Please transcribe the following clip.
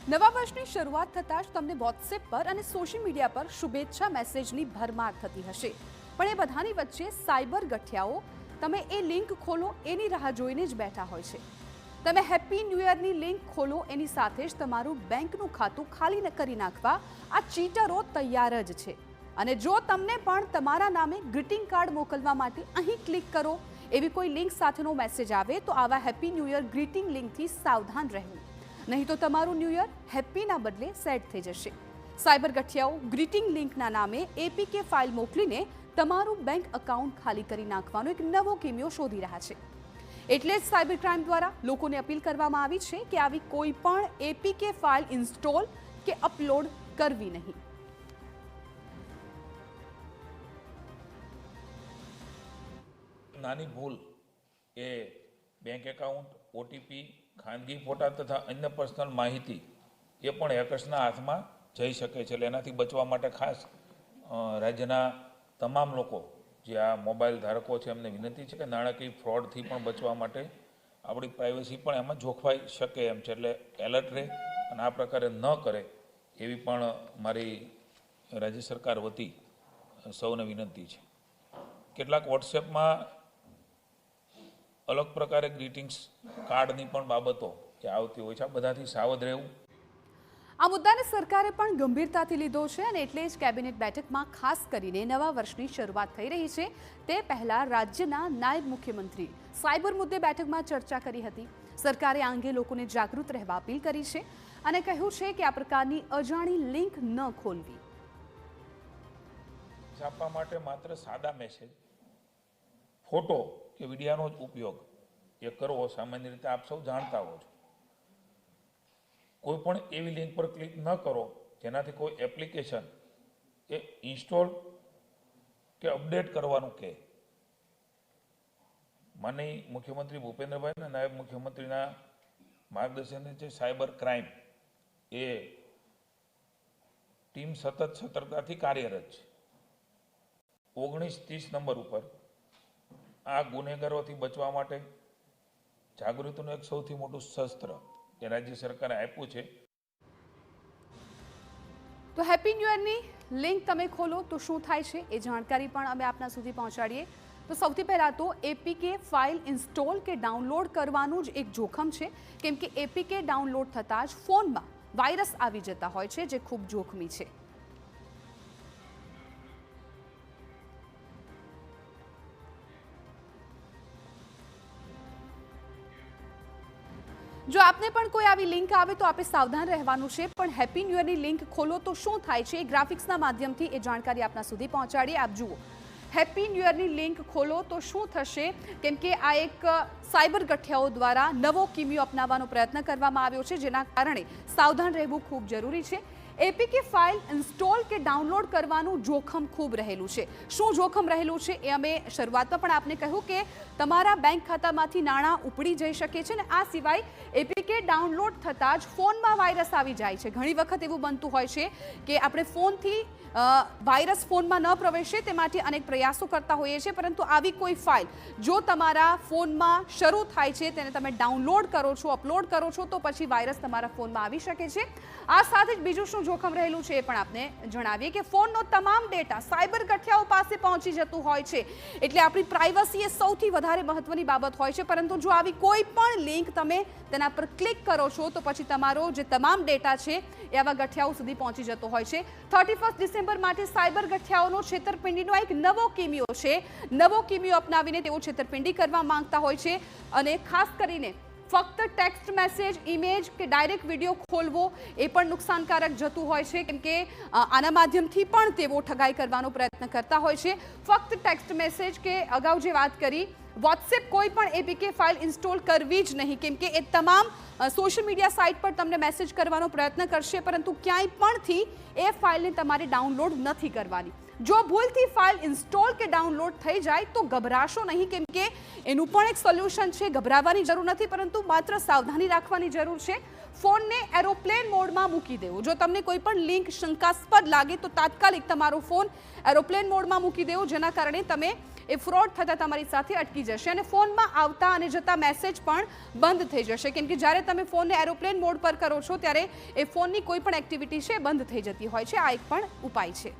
નવા વર્ષની શરૂઆત થતાં જ તમને વોટ્સએપ પર અને સોશિયલ મીડિયા પર શુભેચ્છા મેસેજની ભરમાર થતી હશે, પણ એ બધાની વચ્ચે સાયબર ગઠિયાઓ તમે એ લિંક ખોલો એની રાહ જોઈને જ બેઠા હોય છે। તમે હેપી ન્યૂ યરની લિંક ખોલો એની સાથે જ તમારું બેંકનું ખાતું ખાલી કરી નાખવા આ ચીટરો તૈયાર જ છે। અને જો તમને પણ તમારા નામે ગ્રીટિંગ કાર્ડ મોકલવા માટે અહીં ક્લિક કરો એવી કોઈ લિંક સાથેનો મેસેજ આવે તો આવા હેપી ન્યૂ યર ગ્રીટિંગ લિંકથી સાવધાન રહેવું, નહીં તો તમારું ન્યૂ યર હેપીના બદલે સેડ થઈ જશે। સાયબર ગઠિયાઓ ગ્રીટિંગ લિંકના નામે એપીકે ફાઇલ મોકલીને તમારું બેંક એકાઉન્ટ ખાલી કરી નાખવાનો એક નવો કિમિયો શોધી રહ્યા છે। એટલે જ સાયબર ક્રાઇમ દ્વારા લોકોને અપીલ કરવામાં આવી છે કે આવી કોઈ પણ એપીકે ફાઇલ ઇન્સ્ટોલ કે અપલોડ કરવી નહીં। નાની ભૂલ એ બેંક એકાઉન્ટ, ઓટીપી, ખાનગી ફોટા તથા અન્ય પર્સનલ માહિતી એ પણ હેકર્સના હાથમાં જઈ શકે છે। એટલે એનાથી બચવા માટે ખાસ રાજ્યના તમામ લોકો જે આ મોબાઈલ ધારકો છે એમને વિનંતી છે કે નાણાકીય ફ્રોડથી પણ બચવા માટે આપણી પ્રાઇવસી પણ એમાં જોખવાઈ શકે એમ છે, એટલે એલર્ટ રહે અને આ પ્રકારે ન કરે એવી પણ મારી રાજ્ય સરકાર વતી સૌને વિનંતી છે। કેટલાક વોટ્સએપમાં અલગ પ્રકારે ગ્રીટિંગ્સ કાર્ડની પણ બાબતો જે આવતી હોય છે, આ બધાથી સાવધ રહેવું। આ મુદ્દાને સરકારે પણ ગંભીરતાથી લીધો છે અને એટલે જ કેબિનેટ બેઠકમાં ખાસ કરીને નવા વર્ષની શરૂઆત થઈ રહી છે તે પહેલા રાજ્યના નાયબ મુખ્યમંત્રી સાયબર મુદ્દે બેઠકમાં ચર્ચા કરી હતી। સરકારે આ અંગે લોકોને જાગૃત રહેવા અપીલ કરી છે અને કહ્યું છે કે આ પ્રકારની અજાણી લિંક ન ખોલવી। છાપવા માટે માત્ર સાદા મેસેજ, ફોટો કે વિડીયોનો જ ઉપયોગ એ કરવો સામાન્ય રીતે આપ સૌ જાણતા હો છો। કોઈ પણ એવી લિંક પર ક્લિક ન કરો જેનાથી કોઈ એપ્લિકેશન એ ઇન્સ્ટોલ કે અપડેટ કરવાનું કહે। માનનીય મુખ્યમંત્રી ભૂપેન્દ્રભાઈ અને નાયબ મુખ્યમંત્રીના માર્ગદર્શન નીચે સાયબર ક્રાઇમ એ ટીમ સતત સતર્કતાથી કાર્યરત છે। 1930 નંબર ઉપર આ ગુનેગારોથી બચવા માટે જાગૃતિનું એક સૌથી મોટું શસ્ત્ર એ રાજ્ય સરકારે આપ્યું છે। તો હેપી ન્યૂ યરની લિંક તમે ખોલો તો શું થાય છે એ જાણકારી પણ અમે આપના સુધી પહોંચાડીએ। તો સૌથી પહેલાં તો એપીકે ફાઇલ ઇન્સ્ટોલ કે ડાઉનલોડ કરવાનું જ એક જોખમ છે, કેમ કે એપીકે ડાઉનલોડ થતાં જ ફોનમાં વાયરસ આવી જતા હોય છે જે ખૂબ જોખમી છે। જો આપને પણ કોઈ આવી લિંક આવે તો આપે સાવધાન રહેવાનું છે, પણ હેપી ન્યૂ યરની લિંક ખોલો તો શું થાય છે એ ગ્રાફિક્સના માધ્યમથી એ જાણકારી આપના સુધી પહોંચાડીએ। આપ જુઓ, હેપી ન્યૂ યરની લિંક ખોલો તો શું થશે, કેમ કે આ એક સાયબર ગઠિયાઓ દ્વારા નવો કિમિયો અપનાવવાનો પ્રયત્ન કરવામાં આવ્યો છે, જેના કારણે સાવધાન રહેવું ખૂબ જરૂરી છે। એપીકે ફાઇલ ઇન્સ્ટોલ કે ડાઉનલોડ કરવાનું જોખમ ખૂબ રહેલું છે। શું જોખમ રહેલું છે એ અમે શરૂઆતમાં પણ આપને કહ્યું કે તમારા બેંક ખાતામાંથી નાણાં ઉપડી જઈ શકે છે ને આ સિવાય એપીકે ડાઉનલોડ થતાં જ ફોનમાં વાયરસ આવી જાય છે। ઘણી વખત એવું બનતું હોય છે કે આપણે ફોનથી વાયરસ ફોનમાં ન પ્રવેશે તે માટે અનેક પ્રયાસો કરતા હોઈએ છીએ, પરંતુ આવી કોઈ ફાઇલ જો તમારા ફોનમાં શરૂ થાય છે તેને તમે ડાઉનલોડ કરો છો, અપલોડ કરો છો તો પછી વાયરસ તમારા ફોનમાં આવી શકે છે। આ સાથે જ બીજું શું જોખમ રહેલું છે એ પણ આપને જણાવીએ કે ફોનનો તમામ ડેટા સાયબર ગઠિયાઓ પાસે પહોંચી જતું હોય છે, એટલે આપણી પ્રાઇવસી એ સૌથી વધારે મહત્વની બાબત હોય છે, પરંતુ જો આવી કોઈ પણ લિંક તમે તેના પર ક્લિક કરો છો તો પછી તમારો જે તમામ ડેટા છે એ આવા ગઠિયાઓ સુધી પહોંચી જતો હોય છે। 31 ડિસેમ્બર માટે સાયબર ગઠિયાઓનો છેતરપિંડીનો એક નવો કિમિયો છે। નવો કિમિયો અપનાવીને તેઓ છેતરપિંડી કરવા માંગતા હોય છે અને ખાસ કરીને ફક્ત ટેક્સ્ટ મેસેજ, ઇમેજ કે ડાયરેક્ટ વિડીયો ખોલવો એ પણ નુકસાનકારક જતું હોય છે, કેમ કે આના માધ્યમથી પણ તેઓ ઠગાઈ કરવાનો પ્રયત્ન કરતા હોય છે। ફક્ત ટેક્સ્ટ મેસેજ કે અગાઉ જે વાત કરી વોટ્સએપ કોઈ પણ એપીકે ફાઇલ ઇન્સ્ટોલ કરવી જ નહીં, કેમ કે એ તમામ સોશિયલ મીડિયા સાઇટ પર તમને મેસેજ કરવાનો પ્રયત્ન કરશે, પરંતુ ક્યાંય પણથી એ ફાઇલને તમારે ડાઉનલોડ નથી કરવાની। જો ભૂલથી ફાઇલ ઇન્સ્ટોલ કે ડાઉનલોડ થઈ જાય તો ગભરાશો નહીં, કેમ કે એનું પણ એક સોલ્યુશન છે। ગભરાવાની જરૂર નથી, પરંતુ માત્ર સાવધાની રાખવાની જરૂર છે। ફોનને એરોપ્લેન મોડમાં મૂકી દેવો। જો તમને કોઈ પણ લિંક શંકાસ્પદ લાગે તો તાત્કાલિક તમારો ફોન એરોપ્લેન મોડમાં મૂકી દેવો, જેના કારણે તમે એ ફ્રોડ થતાં તમારી સાથે અટકી જશે અને ફોનમાં આવતા અને જતા મેસેજ પણ બંધ થઈ જશે, કેમ કે જ્યારે તમે ફોનને એરોપ્લેન મોડ પર કરો છો ત્યારે એ ફોનની કોઈ પણ એક્ટિવિટી છે બંધ થઈ જતી હોય છે. આ એક પણ ઉપાય છે.